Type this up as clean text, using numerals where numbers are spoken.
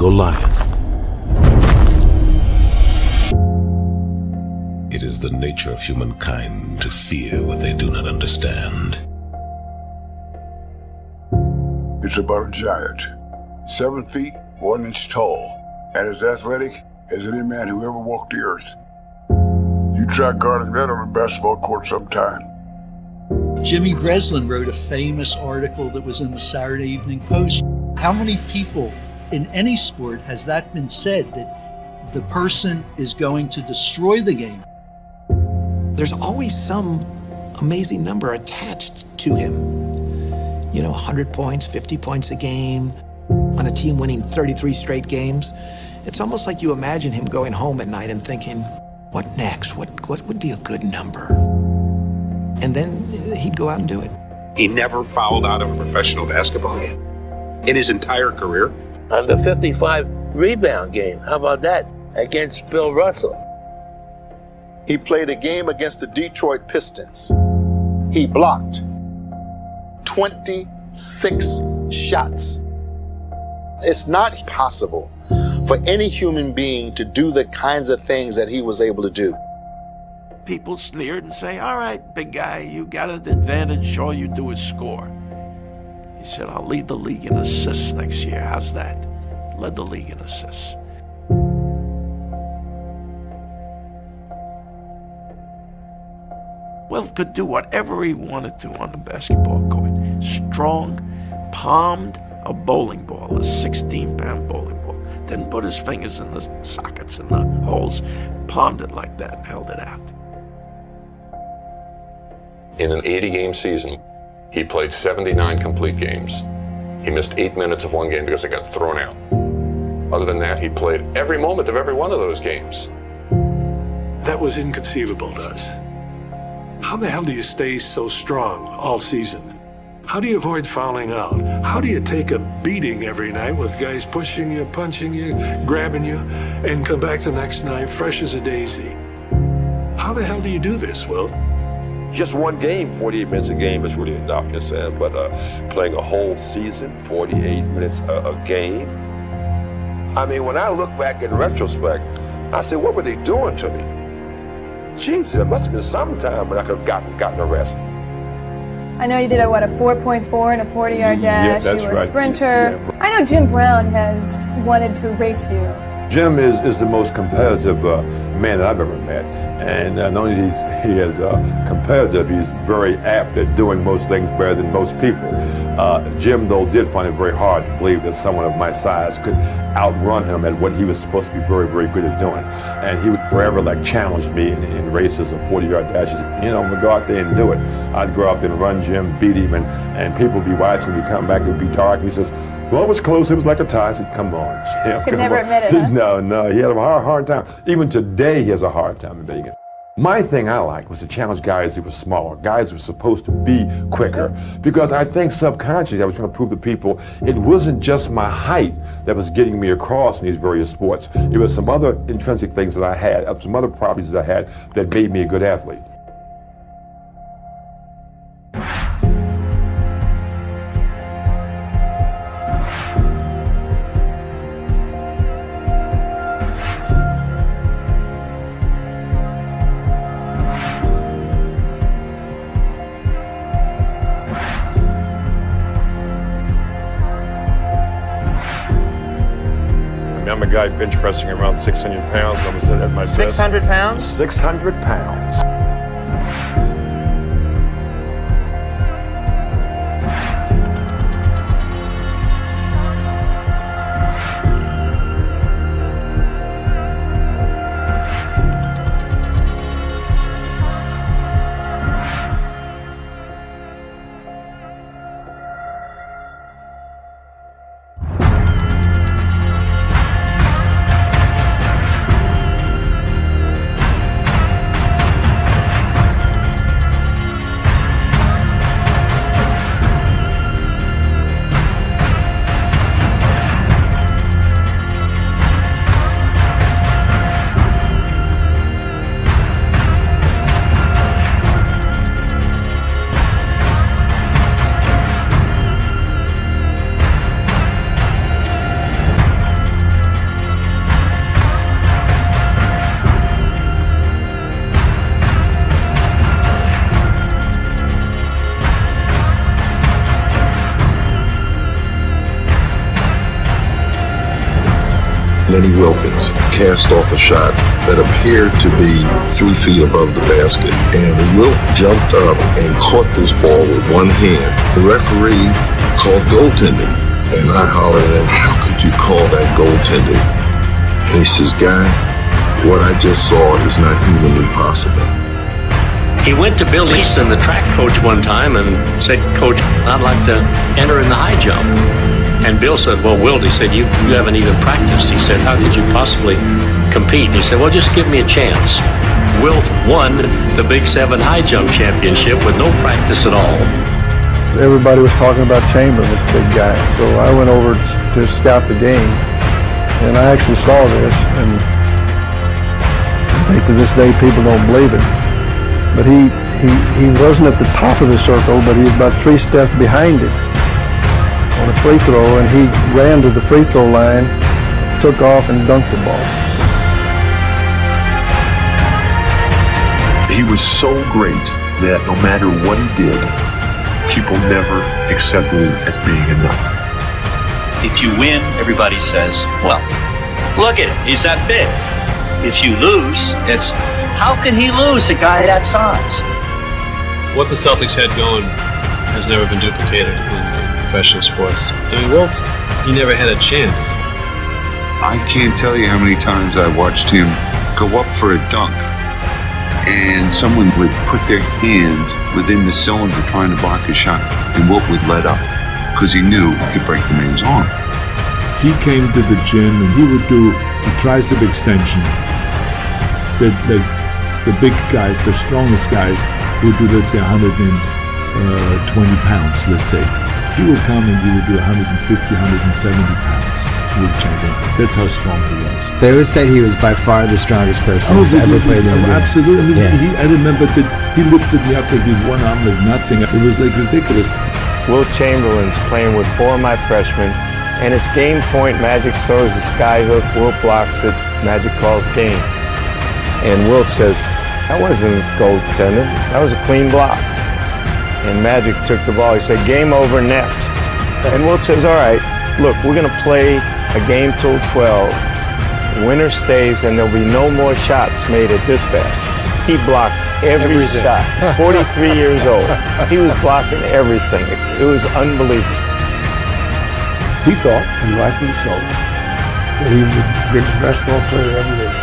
Goliath. It is the nature of humankind to fear what they do not understand. It's about a giant, 7 feet, 1 inch tall, and as athletic as any man who ever walked the earth. You try guarding that on a basketball court sometime. Jimmy Breslin wrote a famous article that was in the Saturday Evening Post. How many people in any sport has that been said, that the person is going to destroy the game? There's always some amazing number attached to him. 100 points, 50 points a game, on a team winning 33 straight games. It's almost like you imagine him going home at night and thinking, what next? What would be a good number? And then he'd go out and do it. He never fouled out of a professional basketball game in his entire career. On the 55 rebound game, how about that, against Bill Russell? He played a game against the Detroit Pistons. He blocked 26 shots. It's not possible for any human being to do the kinds of things that he was able to do. People sneered and say, all right, big guy, you got an advantage, all you do is score. He said, I'll lead the league in assists next year. How's that? Led the league in assists. Wilt could do whatever he wanted to on the basketball court. Strong, palmed a bowling ball, a 16-pound bowling ball. Didn't put his fingers in the sockets and the holes, palmed it like that and held it out. In an 80-game season, he played 79 complete games. He missed 8 minutes of one game because it got thrown out. Other than that, he played every moment of every one of those games. That was inconceivable to us. How the hell do you stay so strong all season? How do you avoid fouling out? How do you take a beating every night with guys pushing you, punching you, grabbing you, and come back the next night fresh as a daisy? How the hell do you do this, Wilt? Just one game, 48 minutes a game is really enough, but playing a whole season, 48 minutes a game. I mean, when I look back in retrospect, I say, what were they doing to me? Jesus, it must have been some time when I could have gotten a rest. I know you did a 4.4 and a 40-yard dash. Yeah, you were right. a sprinter. Yeah. I know Jim Brown has wanted to race you. Jim is the most competitive man that I've ever met. And not only is he is competitive, he's very apt at doing most things better than most people. Jim, though, did find it very hard to believe that someone of my size could outrun him at what he was supposed to be very, very good at doing. And he would forever challenge me in races of 40-yard dashes. We'd go out there and do it. I'd go out there and run Jim, beat him, and people would be watching me come back. It would be dark. He says, well, it was close. It was like a tie. I said, come on, Jim. Could never admit it, huh? No. He had a hard time. Even today, he has a hard time admitting it. My thing I liked was to challenge guys who were smaller, guys who were supposed to be quicker, because I think subconsciously I was trying to prove to people it wasn't just my height that was getting me across in these various sports. It was some other intrinsic things that I had, some other properties that I had that made me a good athlete. I'm a guy bench pressing around 600 pounds. I was at my best. 600 pounds? 600 pounds. Lenny Wilkins cast off a shot that appeared to be 3 feet above the basket, and Wilt jumped up and caught this ball with one hand. The referee called goaltending, and I hollered at him, "How could you call that goaltending?" And he says, "Guy, what I just saw is not humanly possible." He went to Bill Easton, the track coach, one time and said, "Coach, I'd like to enter in the high jump." And Bill said, "Well, Wilt," he said, you haven't even practiced." He said, "How could you possibly compete?" And he said, "Well, just give me a chance." Wilt won the Big 7 high jump championship with no practice at all. Everybody was talking about Chamberlain, this big guy. So I went over to scout the game, and I actually saw this, and I think to this day people don't believe it. But he wasn't at the top of the circle, but he was about 3 steps behind it on a free throw, and he ran to the free throw line, took off, and dunked the ball. He was so great that no matter what he did, people never accepted him as being enough. If you win, everybody says, "Well, look at him, he's that big." If you lose, it's, "How can he lose a guy that size?" What the Celtics had going has never been duplicated in professional sports. I mean, Wilt, he never had a chance. I can't tell you how many times I watched him go up for a dunk, and someone would put their hand within the cylinder trying to block his shot, and Wilt would let up because he knew he could break the man's arm. He came to the gym and he would do a tricep extension. The big guys, the strongest guys, would do, let's say, 120 pounds, let's say. He would come and he would do 150, 170 pounds. World champion. That's how strong he was. They always said he was by far the strongest person who's ever played in the game. Absolutely. I mean, I remember that he lifted me up like with one arm like nothing. It was like ridiculous. Wilt Chamberlain's playing with 4 of my freshmen, and it's game point. Magic throws the sky hook. Wilt blocks it. Magic calls game. And Wilt says, "That wasn't goaltending. That was a clean block." And Magic took the ball. He said, "Game over, next." And Wilt says, "All right, look, we're going to play a game till 12. Winner stays, and there'll be no more shots made at this basket." He blocked every shot. 43 years old. He was blocking everything. It was unbelievable. He thought, and rightfully so, that he was the greatest basketball player ever lived.